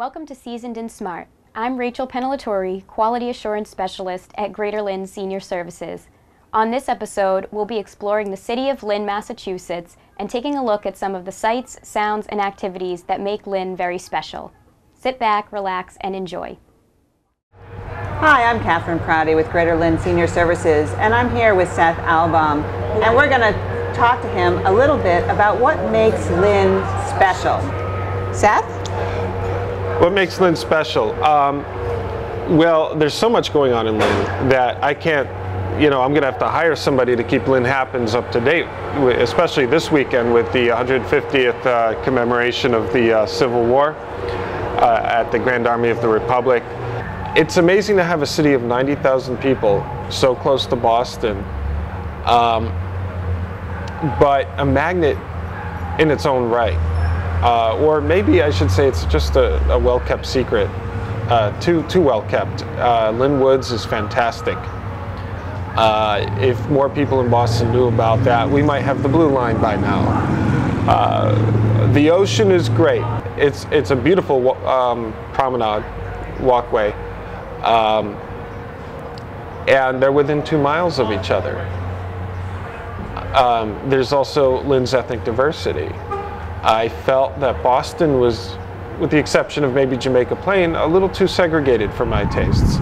Welcome to Seasoned and Smart. I'm Rachel Pennellatore, Quality Assurance Specialist at Greater Lynn Senior Services. On this episode, we'll be exploring the city of Lynn, Massachusetts, and taking a look at some of the sights, sounds, and activities that make Lynn very special. Sit back, relax, and enjoy. Hi, I'm Katherine Prouty with Greater Lynn Senior Services, and I'm here with Seth Albaum, and we're going to talk to him a little bit about what makes Lynn special. Seth? What makes Lynn special? Well, there's so much going on in Lynn that I can't, I'm going to have to hire somebody to keep Lynn Happens up to date, especially this weekend with the 150th commemoration of the Civil War at the Grand Army of the Republic. It's amazing to have a city of 90,000 people so close to Boston, but a magnet in its own right. Or maybe I should say it's just a well-kept secret, too well-kept. Lynn Woods is fantastic. If more people in Boston knew about that, we might have the Blue Line by now. The ocean is great. It's a beautiful promenade, walkway, and they're within 2 miles of each other. There's also Lynn's ethnic diversity. I felt that Boston was, with the exception of maybe Jamaica Plain, a little too segregated for my tastes.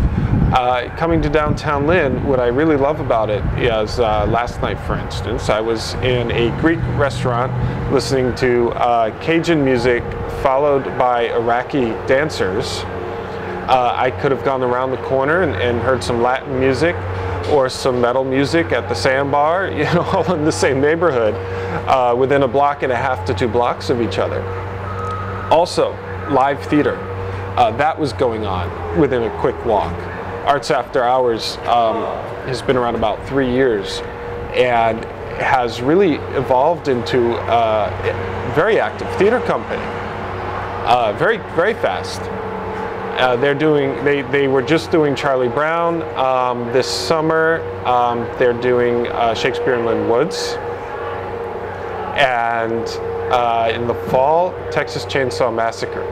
Coming to downtown Lynn, what I really love about it is, last night for instance, I was in a Greek restaurant listening to Cajun music followed by Iraqi dancers. I could have gone around the corner and heard some Latin music or some metal music at the Sandbar, all in the same neighborhood, within a block and a half to 2 blocks of each other. Also, live theater. That was going on within a quick walk. Arts After Hours has been around about 3 years and has really evolved into a very active theater company. Very, very fast. They were just doing Charlie Brown this summer. They're doing Shakespeare in Lynn Woods. And in the fall, Texas Chainsaw Massacre.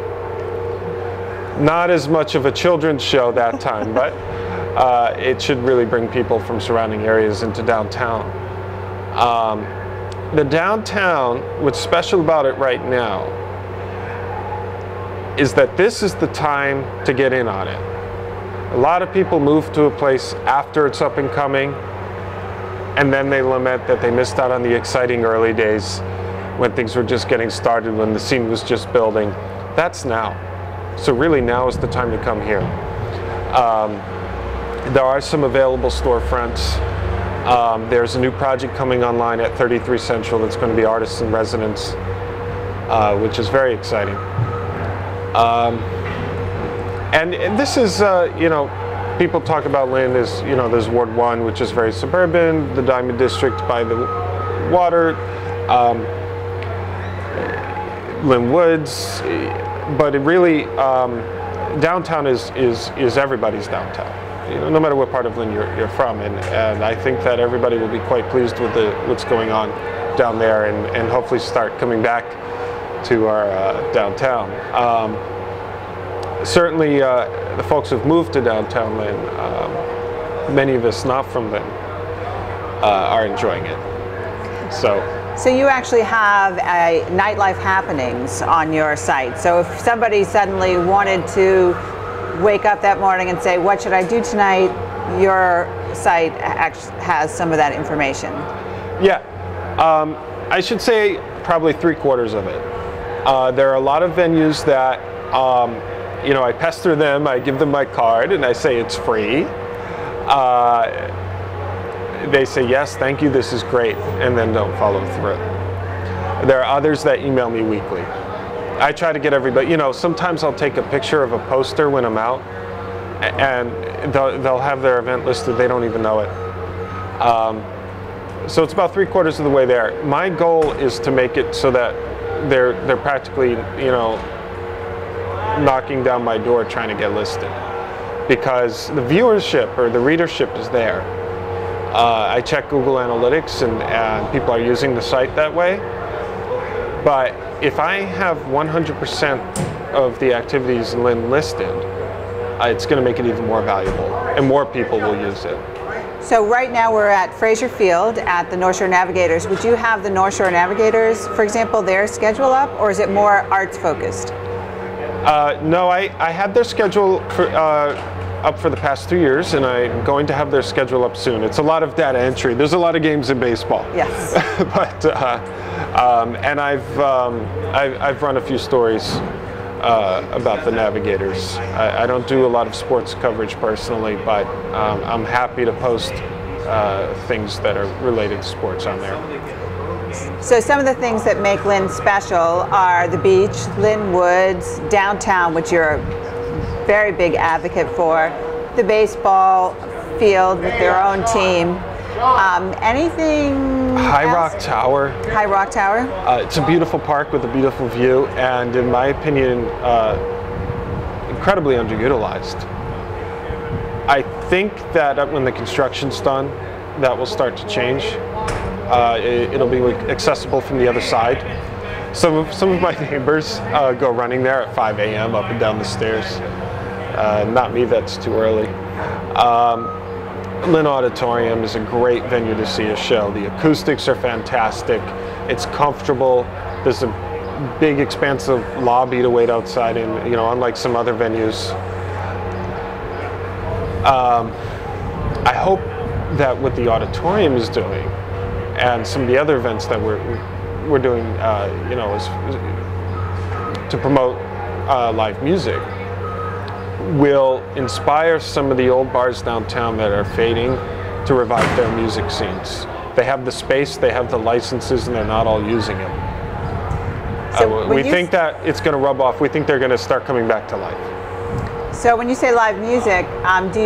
Not as much of a children's show that time, but it should really bring people from surrounding areas into downtown. The downtown, what's special about it right now is that this is the time to get in on it. A lot of people move to a place after it's up and coming, and then they lament that they missed out on the exciting early days when things were just getting started, when the scene was just building. That's now. So really now is the time to come here. There are some available storefronts. There's a new project coming online at 33 Central that's going to be artists in residence, which is very exciting. And this is, people talk about Lynn as, there's Ward 1, which is very suburban, the Diamond District by the water, Lynn Woods, but it really, downtown is everybody's downtown, no matter what part of Lynn you're from, and I think that everybody will be quite pleased with what's going on down there, and hopefully start coming back to our downtown. Certainly the folks who've moved to downtown Lynn, many of us not from Lynn, are enjoying it. So you actually have nightlife happenings on your site. So if somebody suddenly wanted to wake up that morning and say, what should I do tonight? Your site actually has some of that information. Yeah, I should say probably 3/4 of it. There are a lot of venues that, I pester them, I give them my card, and I say it's free. They say, yes, thank you, this is great, and then don't follow through. There are others that email me weekly. I try to get everybody, sometimes I'll take a picture of a poster when I'm out, and they'll have their event listed, they don't even know it. So it's about 3/4 of the way there. My goal is to make it so that they're practically, knocking down my door trying to get listed, because the viewership or the readership is there. I check Google Analytics and people are using the site that way, but if I have 100% of the activities Lynn listed, it's going to make it even more valuable, and more people will use it. So right now we're at Fraser Field at the North Shore Navigators. Would you have the North Shore Navigators, for example, their schedule up, or is it more arts focused? No, I had their schedule up for the past 2 years, and I'm going to have their schedule up soon. It's a lot of data entry. There's a lot of games in baseball. Yes. But and I've run a few stories about the Navigators. I don't do a lot of sports coverage personally, but I'm happy to post things that are related to sports on there. So some of the things that make Lynn special are the beach, Lynn Woods, downtown, which you're a very big advocate for, the baseball field with their own team. Anything High else? Rock Tower. High Rock Tower? It's a beautiful park with a beautiful view, and in my opinion, incredibly underutilized. I think that when the construction's done, that will start to change. It'll be accessible from the other side. Some of my neighbors go running there at 5 a.m. up and down the stairs. Not me, that's too early. Lynn Auditorium is a great venue to see a show. The acoustics are fantastic. It's comfortable. There's a big expansive lobby to wait outside in, you know, unlike some other venues. I hope that what the auditorium is doing and some of the other events that we're doing, you know, is to promote live music, will inspire some of the old bars downtown that are fading to revive their music scenes. They have the space, they have the licenses, and they're not all using them. So we think that it's going to rub off. We think they're going to start coming back to life. So when you say live music, do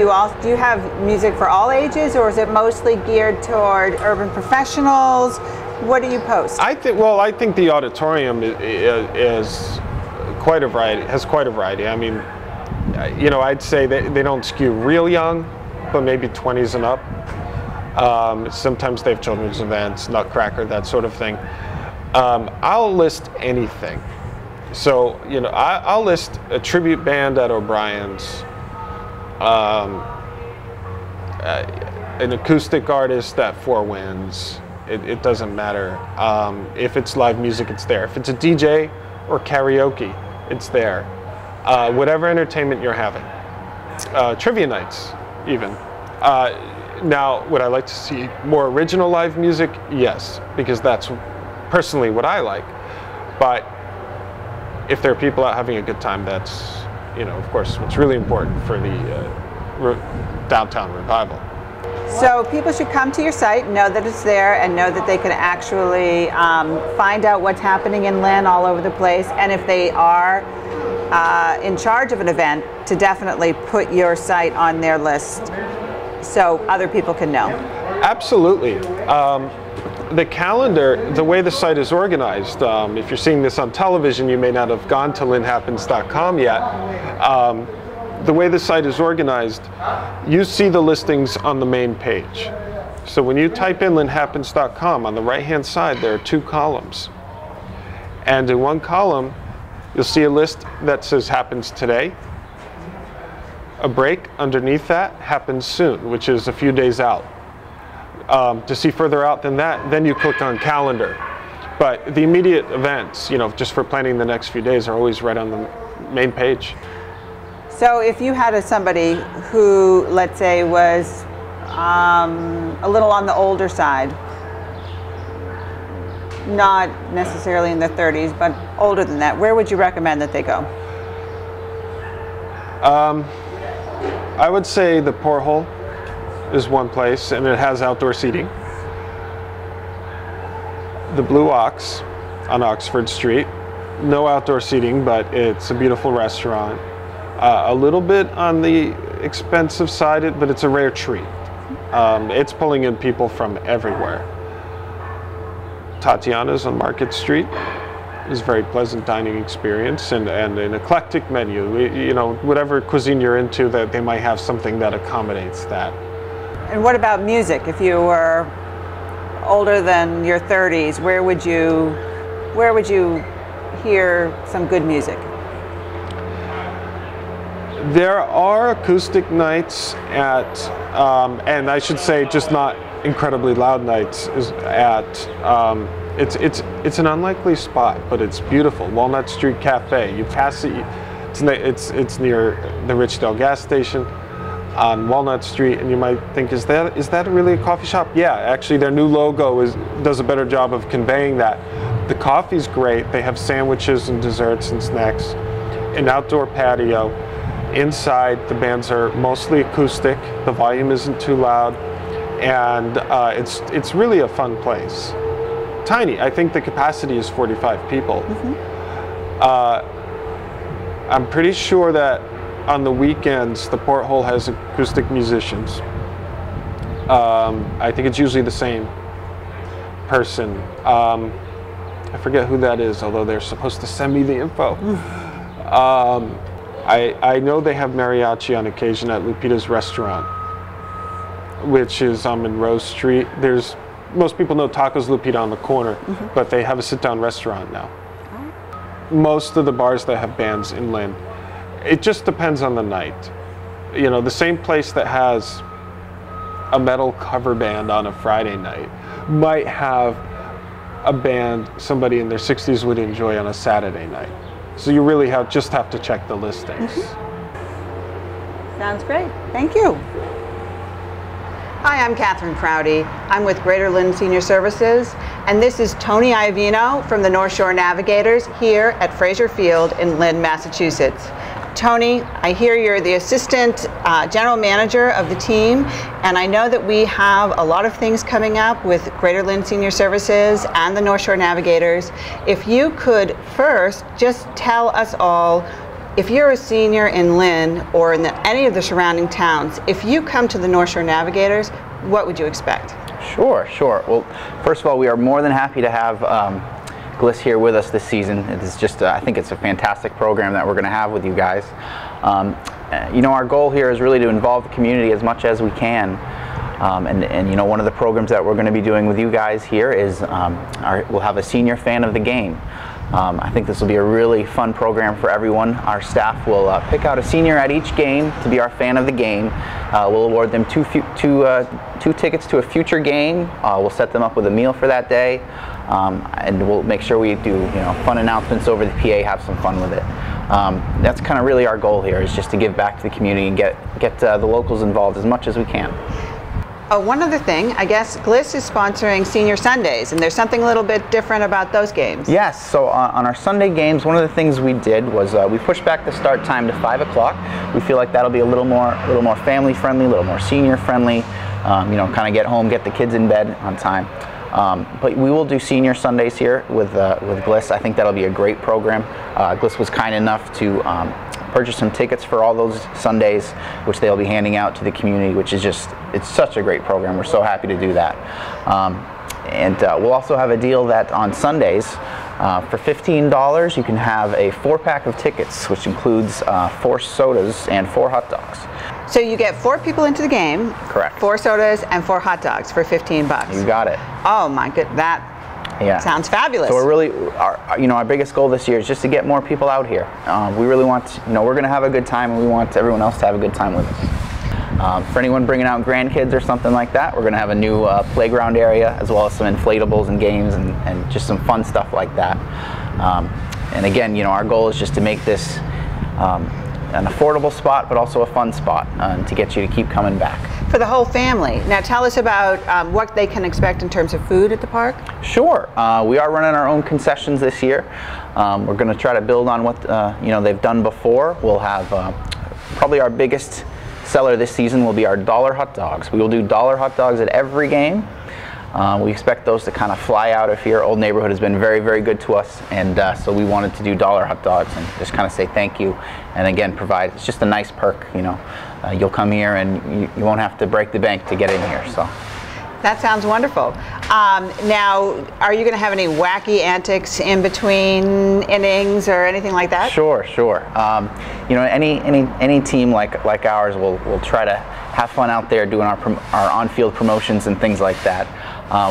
you have music for all ages, or is it mostly geared toward urban professionals? What do you post? I think the auditorium is quite a variety. Has quite a variety. I mean, you know, I'd say they don't skew real young, but maybe 20s and up. Sometimes they have children's events, Nutcracker, that sort of thing. I'll list anything. So, you know, I'll list a tribute band at O'Brien's, an acoustic artist at Four Winds. It doesn't matter. If it's live music, it's there. If it's a DJ or karaoke, it's there. Whatever entertainment you're having. Trivia nights, even. Now, would I like to see more original live music? Yes, because that's personally what I like. But if there are people out having a good time, that's, you know, of course, what's really important for the downtown revival. So people should come to your site, know that it's there, and know that they can actually find out what's happening in Lynn all over the place. And if they are in charge of an event, to definitely put your site on their list so other people can know. Absolutely. The calendar, the way the site is organized, if you're seeing this on television, you may not have gone to lynnhappens.com yet. The way the site is organized, you see the listings on the main page. So when you type in lynnhappens.com, on the right-hand side, there are two columns. And in one column, you'll see a list that says happens today. A break underneath that, happens soon, which is a few days out. To see further out than that, then you click on calendar. But the immediate events, you know, just for planning the next few days, are always right on the main page. So if you had somebody who, let's say, was a little on the older side, not necessarily in their 30s, but older than that, where would you recommend that they go? I would say the Porthole is one place, and it has outdoor seating. The Blue Ox on Oxford Street, no outdoor seating, but it's a beautiful restaurant. A little bit on the expensive side, but it's a rare treat. It's pulling in people from everywhere. Tatiana's on Market Street is a very pleasant dining experience, and an eclectic menu. You know, whatever cuisine you're into, that they might have something that accommodates that. And what about music? If you were older than your 30s, where would you hear some good music? There are acoustic nights at, and I should say just not incredibly loud nights, it's an unlikely spot, but it's beautiful. Walnut Street Cafe. You pass it, it's near the Richdale gas station on Walnut Street, and you might think, is that really a coffee shop? Yeah, actually their new logo does a better job of conveying that. The coffee's great. They have sandwiches and desserts and snacks, an outdoor patio. Inside, the bands are mostly acoustic. The volume isn't too loud, and it's really a fun place. Tiny. I think the capacity is 45 people. I'm pretty sure that on the weekends, the Porthole has acoustic musicians. I think it's usually the same person. I forget who that is, although they're supposed to send me the info. I know they have mariachi on occasion at Lupita's restaurant, which is on Monroe Street. Most people know Tacos Lupita on the corner, but they have a sit-down restaurant now. Most of the bars that have bands in Lynn, it just depends on the night. You know, the same place that has a metal cover band on a Friday night might have a band somebody in their 60s would enjoy on a Saturday night. So you really just have to check the listings. Sounds great. Thank you. Hi, I'm Katherine Prouty. I'm with Greater Lynn Senior Services, and this is Tony Iovieno from the North Shore Navigators here at Fraser Field in Lynn, Massachusetts. Tony, I hear you're the assistant general manager of the team, and I know that we have a lot of things coming up with Greater Lynn Senior Services and the North Shore Navigators. If you could first just tell us all, if you're a senior in Lynn or in any of the surrounding towns, if you come to the North Shore Navigators, what would you expect? Sure. Well, first of all, we are more than happy to have GLSS here with us this season. It is just, I think it's a fantastic program that we're going to have with you guys. You know, our goal here is really to involve the community as much as we can. And you know, one of the programs that we're going to be doing with you guys here is we'll have a senior fan of the game. I think this will be a really fun program for everyone. Our staff will pick out a senior at each game to be our fan of the game. We'll award them two tickets to a future game. We'll set them up with a meal for that day, and we'll make sure we do fun announcements over the PA, have some fun with it. That's kind of really our goal here, is just to give back to the community and get the locals involved as much as we can. One other thing, I guess GLSS is sponsoring Senior Sundays, and there's something a little bit different about those games. Yes, so on our Sunday games, one of the things we did was we pushed back the start time to 5 o'clock. We feel like that'll be a little more family friendly, a little more senior friendly. Kind of get home, get the kids in bed on time. But we will do Senior Sundays here with GLSS. I think that'll be a great program. GLSS was kind enough to purchase some tickets for all those Sundays, which they'll be handing out to the community, which is it's such a great program. We're so happy to do that. And we'll also have a deal that on Sundays, for $15, you can have a 4-pack of tickets, which includes 4 sodas and 4 hot dogs. So you get 4 people into the game. Correct. 4 sodas and 4 hot dogs for $15. You got it. Oh my good, that sounds fabulous. So we're really, our biggest goal this year is just to get more people out here. We really want, we're going to have a good time, and we want everyone else to have a good time with us. For anyone bringing out grandkids or something like that, we're going to have a new playground area, as well as some inflatables and games and just some fun stuff like that. And again, our goal is just to make this an affordable spot, but also a fun spot to get you to keep coming back. For the whole family. Now tell us about what they can expect in terms of food at the park. Sure. We are running our own concessions this year. We're going to try to build on what they've done before. We'll have probably our biggest seller this season will be our dollar hot dogs. We will do dollar hot dogs at every game. We expect those to kind of fly out of here. Old Neighborhood has been very, very good to us, and so we wanted to do dollar hot dogs and just kind of say thank you, and again it's just a nice perk. You'll come here and you won't have to break the bank to get in here. So That sounds wonderful. Now, are you going to have any wacky antics in between innings or anything like that? Sure. You know, any team like ours will try to have fun out there doing our on-field promotions and things like that.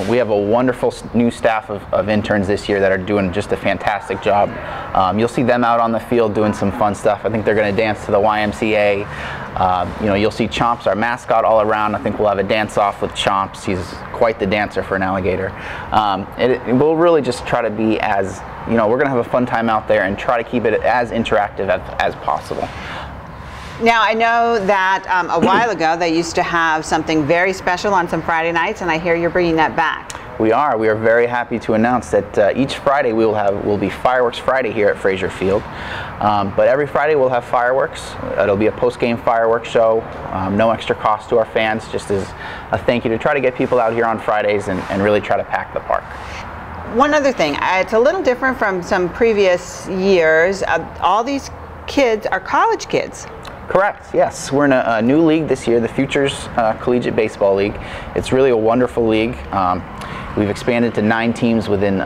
We have a wonderful new staff of interns this year that are doing just a fantastic job. You'll see them out on the field doing some fun stuff. I think they're going to dance to the YMCA. You know, you'll see Chomps, our mascot, all around. I think we'll have a dance-off with Chomps. He's quite the dancer for an alligator. We'll really just try to be as, you know, we're going to have a fun time out there and try to keep it as interactive as possible. Now, I know that a while ago they used to have something very special on some Friday nights, and I hear you're bringing that back. We are very happy to announce that each Friday will be Fireworks Friday here at Fraser Field. But every Friday we'll have fireworks. It'll be a post-game fireworks show, no extra cost to our fans, just as a thank you to try to get people out here on Fridays and really try to pack the park. One other thing, it's a little different from some previous years. All these kids are college kids. Correct, yes. We're in a new league this year, the Futures Collegiate Baseball League. It's really a wonderful league. We've expanded to 9 teams within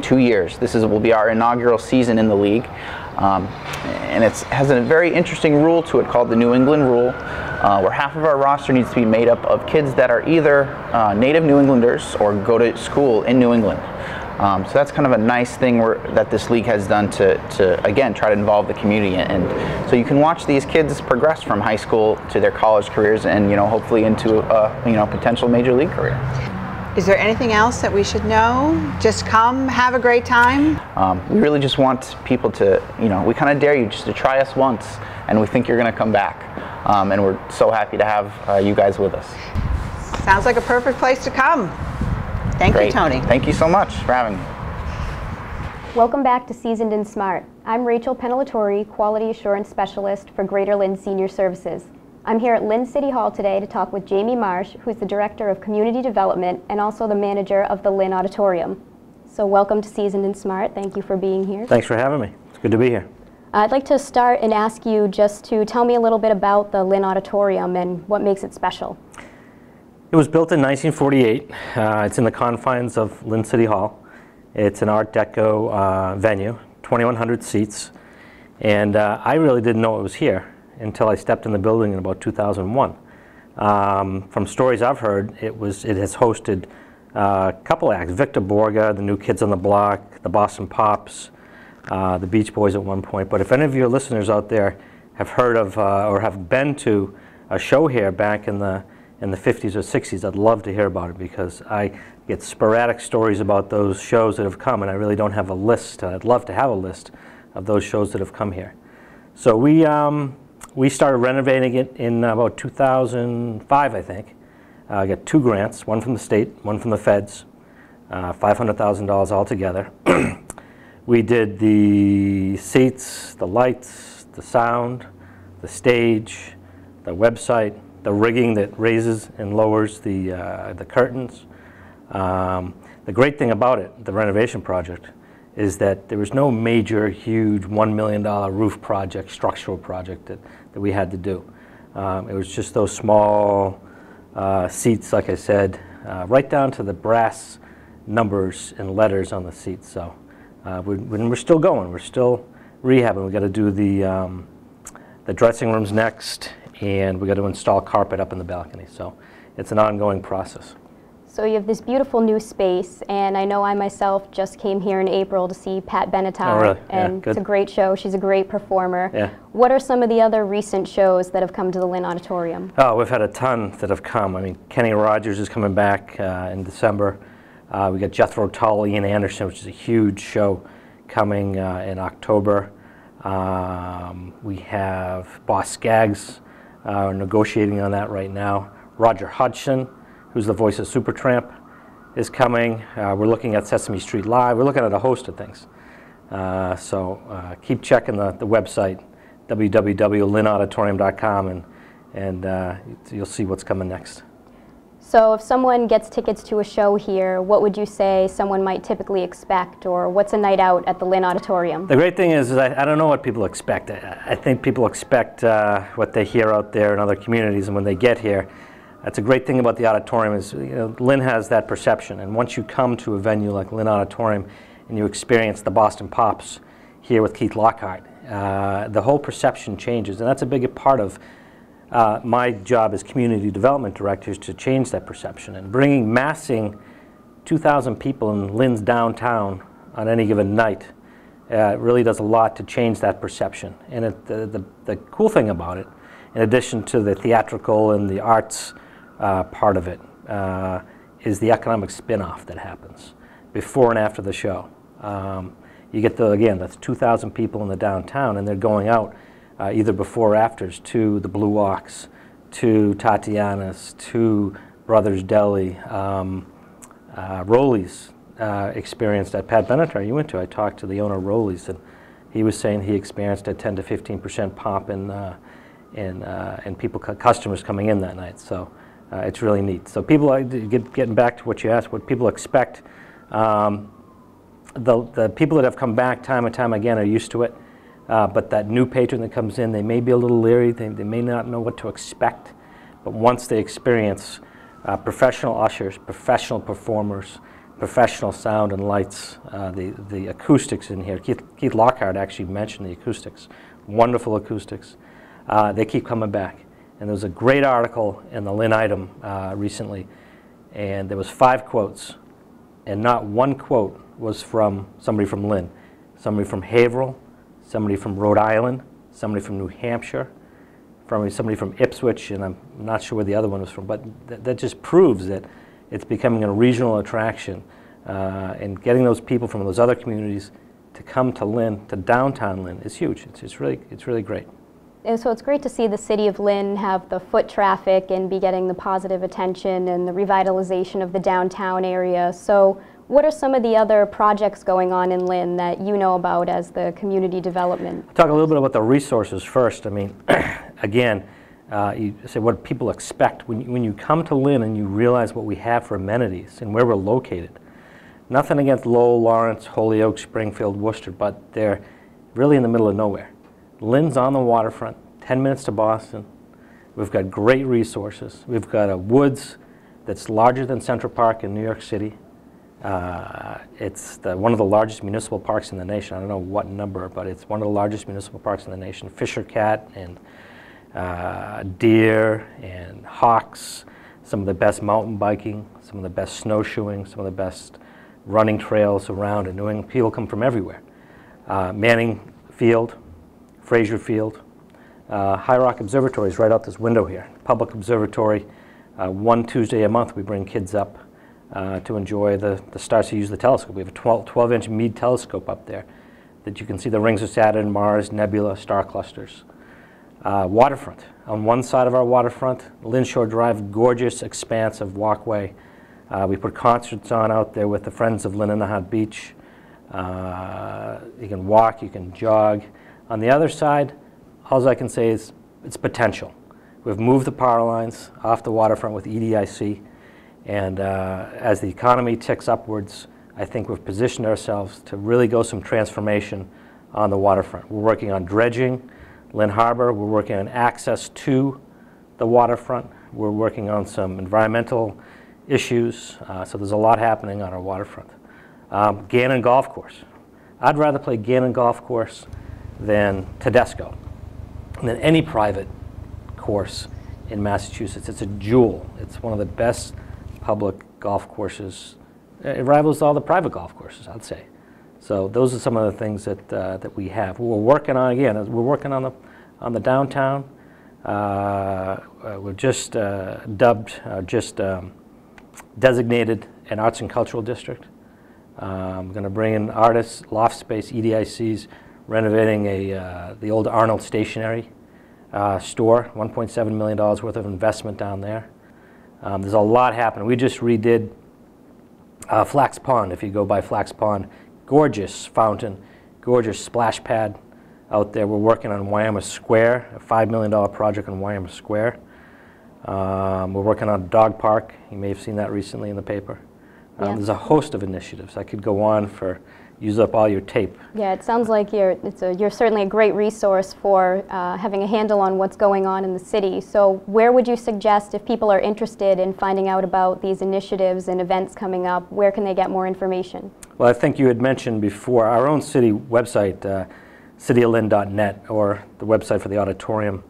2 years. This will be our inaugural season in the league. And it has a very interesting rule to it called the New England Rule, where half of our roster needs to be made up of kids that are either native New Englanders or go to school in New England. So that's kind of a nice thing that this league has done to again, try to involve the community. And so you can watch these kids progress from high school to their college careers and, you know, hopefully into a, you know, potential major league career. Is there anything else that we should know? Just come, have a great time? We really just want people to, you know, we kind of dare you just to try us once, and we think you're going to come back. And we're so happy to have you guys with us. Sounds like a perfect place to come. Thank you, Tony. Thank you so much for having me. Welcome back to Seasoned and Smart. I'm Rachel Pennellatore, Quality Assurance Specialist for Greater Lynn Senior Services. I'm here at Lynn City Hall today to talk with Jamie Marsh, who's the Director of Community Development and also the manager of the Lynn Auditorium. So welcome to Seasoned and Smart. Thank you for being here. Thanks for having me. It's good to be here. I'd like to start and ask you just to tell me a little bit about the Lynn Auditorium and what makes it special. It was built in 1948. It's in the confines of Lynn City Hall. It's an Art Deco venue, 2,100 seats. And I really didn't know it was here until I stepped in the building in about 2001. From stories I've heard, it has hosted a couple acts, Victor Borga, the New Kids on the Block, the Boston Pops, the Beach Boys at one point. But if any of your listeners out there have heard of or have been to a show here back in the 50s or 60s, I'd love to hear about it, because I get sporadic stories about those shows that have come, and I really don't have a list. I'd love to have a list of those shows that have come here. So we started renovating it in about 2005, I think. I got 2 grants, one from the state, one from the feds, $500,000 altogether. We did the seats, the lights, the sound, the stage, the website, the rigging that raises and lowers the curtains. The great thing about it, the renovation project, is that there was no major, huge $1 million roof project, structural project that we had to do. It was just those small seats, like I said, right down to the brass numbers and letters on the seats. So we're still going. We're still rehabbing. We got to do the dressing rooms next, and we got to install carpet up in the balcony. So it's an ongoing process. So you have this beautiful new space, and I know I myself just came here in April to see Pat Benatar. Oh, really? And yeah, it's a great show. She's a great performer. Yeah. What are some of the other recent shows that have come to the Lynn Auditorium? Oh, we've had a ton that have come. I mean, Kenny Rogers is coming back in December. We got Jethro Tull, Ian Anderson, which is a huge show, coming in October. We have Boss Skaggs. We're negotiating on that right now. Roger Hudson, who's the voice of Supertramp, is coming. We're looking at Sesame Street Live. We're looking at a host of things. So keep checking the website, www.lynnauditorium.com, and you'll see what's coming next. So if someone gets tickets to a show here, what would you say someone might typically expect, or what's a night out at the Lynn Auditorium? The great thing is I don't know what people expect. I think people expect what they hear out there in other communities, and when they get here, That's a great thing about the auditorium is, Lynn has that perception, and once you come to a venue like Lynn Auditorium and you experience the Boston Pops here with Keith Lockhart, the whole perception changes, and that's a big part of my job as community development director, is to change that perception, and massing 2,000 people in Lynn's downtown on any given night really does a lot to change that perception. And the cool thing about it, in addition to the theatrical and the arts part of it, is the economic spin-off that happens before and after the show. You get again, that's 2,000 people in the downtown, and they're going out either before or afters to the Blue Ox, to Tatiana's, to Brothers Deli, Rolli's experienced at Pat Benatar you went to. I talked to the owner of Rolli's, and he was saying he experienced a 10 to 15% pop in people, customers coming in that night. So it's really neat. So people, getting back to what you asked, what people expect, the people that have come back time and time again are used to it, but that new patron that comes in, they may be a little leery, they may not know what to expect, but once they experience professional ushers, professional performers, professional sound and lights, the acoustics in here. Keith Lockhart actually mentioned the acoustics, wonderful acoustics. They keep coming back. And there was a great article in the Lynn Item recently, and there was 5 quotes, and not one quote was from somebody from Lynn. Somebody from Haverhill, somebody from Rhode Island, somebody from New Hampshire, somebody from Ipswich, and I'm not sure where the other one was from, but that just proves that it's becoming a regional attraction, and getting those people from those other communities to come to Lynn, to downtown Lynn, is huge. It's really great. And so it's great to see the city of Lynn have the foot traffic and be getting the positive attention and the revitalization of the downtown area. So what are some of the other projects going on in Lynn that you know about as the community development? I'll talk a little bit about the resources first. I mean, again, you say what people expect. When you come to Lynn and you realize what we have for amenities and where we're located, nothing against Lowell, Lawrence, Holyoke, Springfield, Worcester, but they're really in the middle of nowhere. Lynn's on the waterfront, 10 minutes to Boston. We've got great resources. We've got a woods that's larger than Central Park in New York City. It's one of the largest municipal parks in the nation. I don't know what number, but it's one of the largest municipal parks in the nation. Fisher cat and deer and hawks, some of the best mountain biking, some of the best snowshoeing, some of the best running trails around in New England. People come from everywhere. Manning Field, Fraser Field, High Rock Observatory is right out this window here. Public observatory. One Tuesday a month we bring kids up to enjoy the stars to use the telescope. We have a 12-inch Meade telescope up there that you can see the rings of Saturn, Mars, nebula, star clusters. Waterfront. On one side of our waterfront, Lynn Shore Drive, gorgeous expanse of walkway. We put concerts on out there with the Friends of Lynn and Nahant Beach. You can walk, you can jog. On the other side, all I can say is it's potential. We've moved the power lines off the waterfront with EDIC, and as the economy ticks upwards, I think we've positioned ourselves to really go some transformation on the waterfront. We're working on dredging Lynn Harbor. We're working on access to the waterfront. We're working on some environmental issues, so there's a lot happening on our waterfront. Gannon Golf Course. I'd rather play Gannon Golf Course than Tedesco, than any private course in Massachusetts. It's a jewel. It's one of the best public golf courses. It rivals all the private golf courses, I'd say. So those are some of the things that we have. We're working on, again, we're working on the downtown. We're just designated an arts and cultural district. We're going to bring in artists, loft space, EDICs, renovating the old Arnold Stationery store, $1.7 million worth of investment down there. There's a lot happening. We just redid Flax Pond. If you go by Flax Pond, gorgeous fountain, gorgeous splash pad out there. We're working on Wyoming Square, a $5 million project on Wyoming Square. We're working on a dog park. You may have seen that recently in the paper. Yeah. There's a host of initiatives. I could go on for use up all your tape. Yeah, it sounds like you're certainly a great resource for having a handle on what's going on in the city. So where would you suggest, if people are interested in finding out about these initiatives and events coming up, where can they get more information? Well, I think you had mentioned before our own city website, cityoflynn.net, or the website for the auditorium,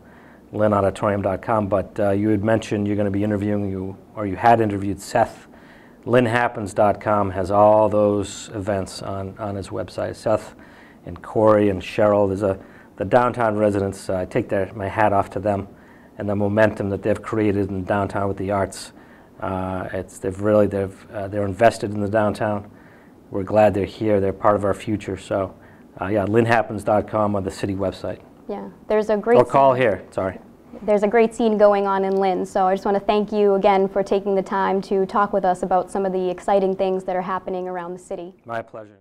lynnauditorium.com, but you had mentioned you're going to be interviewing, you had interviewed Seth. Lynnhappens.com has all those events on his website. Seth and Corey and Cheryl, the downtown residents, I take my hat off to them and the momentum that they've created in downtown with the arts. They're invested in the downtown. We're glad they're here. They're part of our future. So yeah, lynnhappens.com on the city website. Yeah, there's a great... Or call here, sorry. There's a great scene going on in Lynn, so I just want to thank you again for taking the time to talk with us about some of the exciting things that are happening around the city. My pleasure.